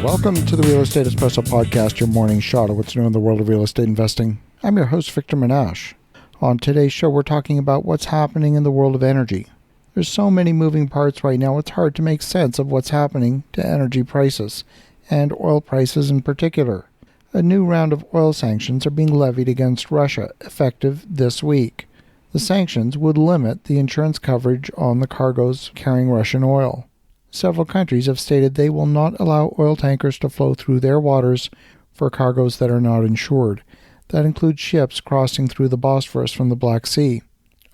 Welcome to the Real Estate Espresso Podcast, your morning shot of what's new in the world of real estate investing. I'm your host, Victor Menashe. On today's show, we're talking about what's happening in the world of energy. There's so many moving parts right now, it's hard to make sense of what's happening to energy prices, and oil prices in particular. A new round of oil sanctions are being levied against Russia, effective this week. The sanctions would limit the insurance coverage on the cargoes carrying Russian oil. Several countries have stated they will not allow oil tankers to flow through their waters for cargoes that are not insured. That includes ships crossing through the Bosphorus from the Black Sea.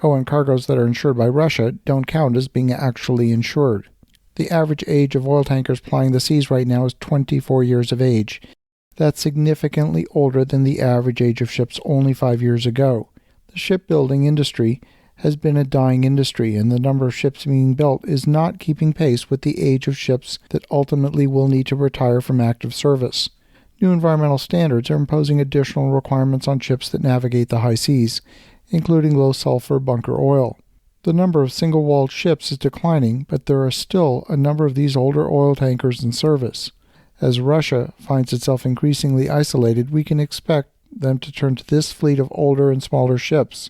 And cargoes that are insured by Russia don't count as being actually insured. The average age of oil tankers plying the seas right now is 24 years of age. That's significantly older than the average age of ships only 5 years ago. The shipbuilding industry has been a dying industry, and the number of ships being built is not keeping pace with the age of ships that ultimately will need to retire from active service. New environmental standards are imposing additional requirements on ships that navigate the high seas, including low-sulfur bunker oil. The number of single-walled ships is declining, but there are still a number of these older oil tankers in service. As Russia finds itself increasingly isolated, we can expect them to turn to this fleet of older and smaller ships.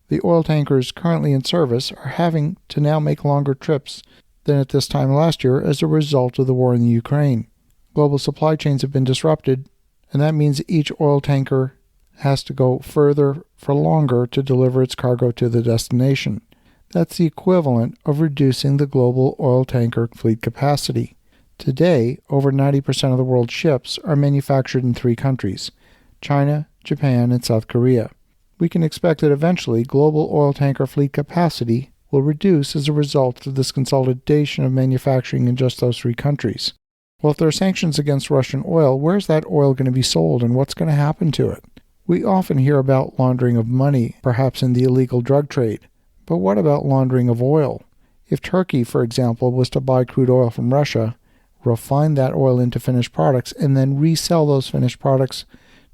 The oil tankers currently in service are having to now make longer trips than at this time last year as a result of the war in the Ukraine. Global supply chains have been disrupted, and that means each oil tanker has to go further for longer to deliver its cargo to the destination. That's the equivalent of reducing the global oil tanker fleet capacity. Today, over 90% of the world's ships are manufactured in 3 countries: China, Japan, and South Korea. We can expect that eventually global oil tanker fleet capacity will reduce as a result of this consolidation of manufacturing in just those 3 countries. Well, if there are sanctions against Russian oil, where's that oil going to be sold and what's going to happen to it? We often hear about laundering of money, perhaps in the illegal drug trade. But what about laundering of oil? If Turkey, for example, was to buy crude oil from Russia, refine that oil into finished products, and then resell those finished products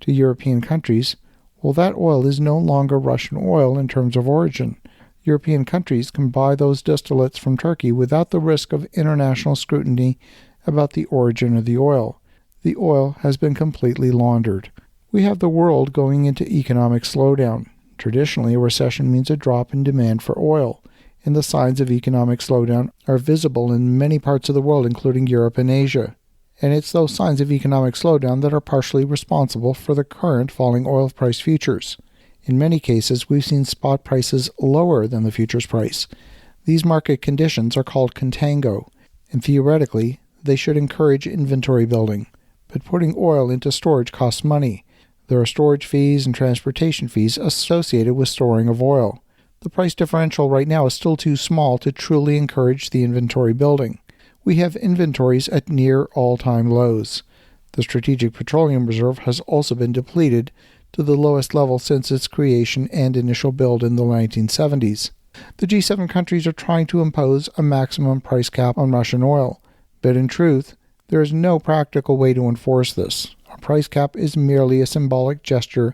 to European countries, well, that oil is no longer Russian oil in terms of origin. European countries can buy those distillates from Turkey without the risk of international scrutiny about the origin of the oil. The oil has been completely laundered. We have the world going into economic slowdown. Traditionally, a recession means a drop in demand for oil, and the signs of economic slowdown are visible in many parts of the world, including Europe and Asia. And it's those signs of economic slowdown that are partially responsible for the current falling oil price futures. In many cases, we've seen spot prices lower than the futures price. These market conditions are called contango, and theoretically, they should encourage inventory building. But putting oil into storage costs money. There are storage fees and transportation fees associated with storing of oil. The price differential right now is still too small to truly encourage the inventory building. We have inventories at near all-time lows. The Strategic Petroleum Reserve has also been depleted to the lowest level since its creation and initial build in the 1970s. The G7 countries are trying to impose a maximum price cap on Russian oil, but in truth, there is no practical way to enforce this. A price cap is merely a symbolic gesture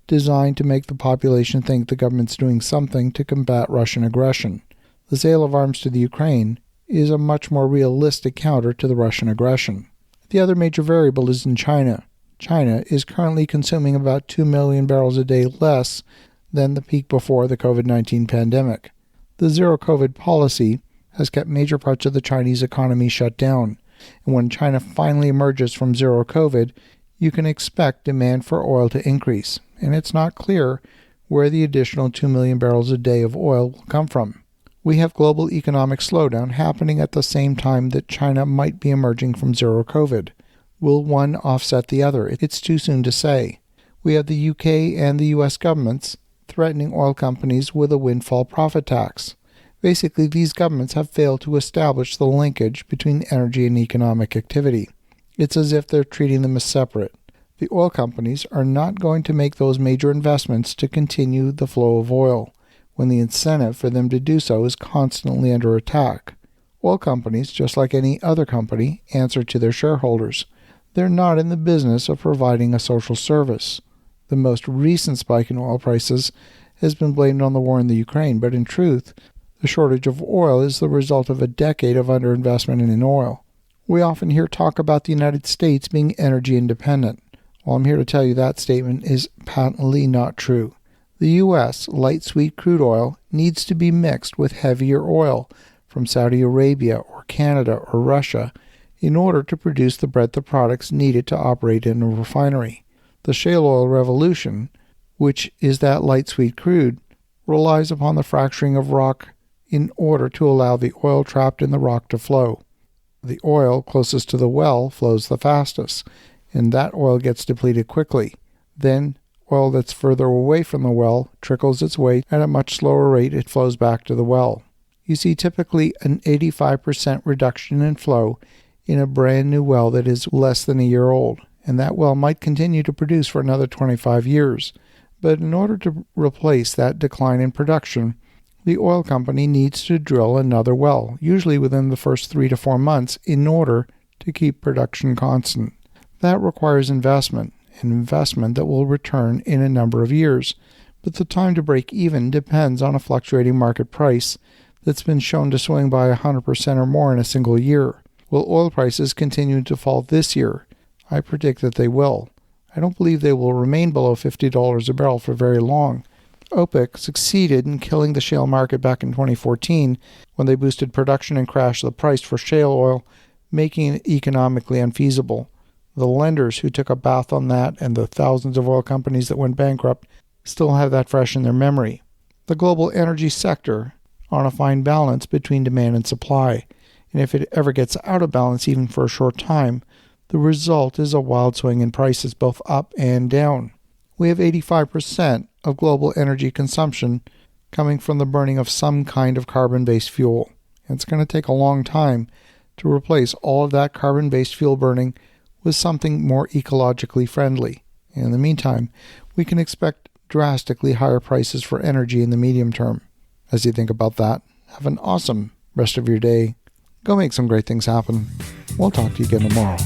designed to make the population think the government's doing something to combat Russian aggression. The sale of arms to the Ukraine is a much more realistic counter to the Russian aggression. The other major variable is in China. China is currently consuming about 2 million barrels a day less than the peak before the COVID-19 pandemic. The zero-COVID policy has kept major parts of the Chinese economy shut down, and when China finally emerges from zero-COVID, you can expect demand for oil to increase, and it's not clear where the additional 2 million barrels a day of oil will come from. We have global economic slowdown happening at the same time that China might be emerging from zero-COVID. Will one offset the other? It's too soon to say. We have the UK and the US governments threatening oil companies with a windfall profit tax. Basically, these governments have failed to establish the linkage between energy and economic activity. It's as if they're treating them as separate. The oil companies are not going to make those major investments to continue the flow of oil, when the incentive for them to do so is constantly under attack. Oil companies, just like any other company, answer to their shareholders. They're not in the business of providing a social service. The most recent spike in oil prices has been blamed on the war in the Ukraine, but in truth, the shortage of oil is the result of a decade of underinvestment in oil. We often hear talk about the United States being energy independent. Well, I'm here to tell you that statement is patently not true. The U.S. light sweet crude oil needs to be mixed with heavier oil from Saudi Arabia or Canada or Russia in order to produce the breadth of products needed to operate in a refinery. The shale oil revolution, which is that light sweet crude, relies upon the fracturing of rock in order to allow the oil trapped in the rock to flow. The oil closest to the well flows the fastest, and that oil gets depleted quickly. Then, oil that's further away from the well trickles its way at a much slower rate. It flows back to the well. You see typically an 85% reduction in flow in a brand new well that is less than a year old, and that well might continue to produce for another 25 years. But in order to replace that decline in production, the oil company needs to drill another well, usually within the first 3 to 4 months, in order to keep production constant. That requires investment, an investment that will return in a number of years, but the time to break even depends on a fluctuating market price that's been shown to swing by 100% or more in a single year. Will oil prices continue to fall this year? I predict that they will. I don't believe they will remain below $50 a barrel for very long. OPEC succeeded in killing the shale market back in 2014 when they boosted production and crashed the price for shale oil, making it economically unfeasible. The lenders who took a bath on that and the thousands of oil companies that went bankrupt still have that fresh in their memory. The global energy sector on a fine balance between demand and supply, and if it ever gets out of balance even for a short time, the result is a wild swing in prices both up and down. We have 85% of global energy consumption coming from the burning of some kind of carbon-based fuel. And it's going to take a long time to replace all of that carbon-based fuel burning with something more ecologically friendly. And in the meantime, we can expect drastically higher prices for energy in the medium term. As you think about that, have an awesome rest of your day. Go make some great things happen. We'll talk to you again tomorrow.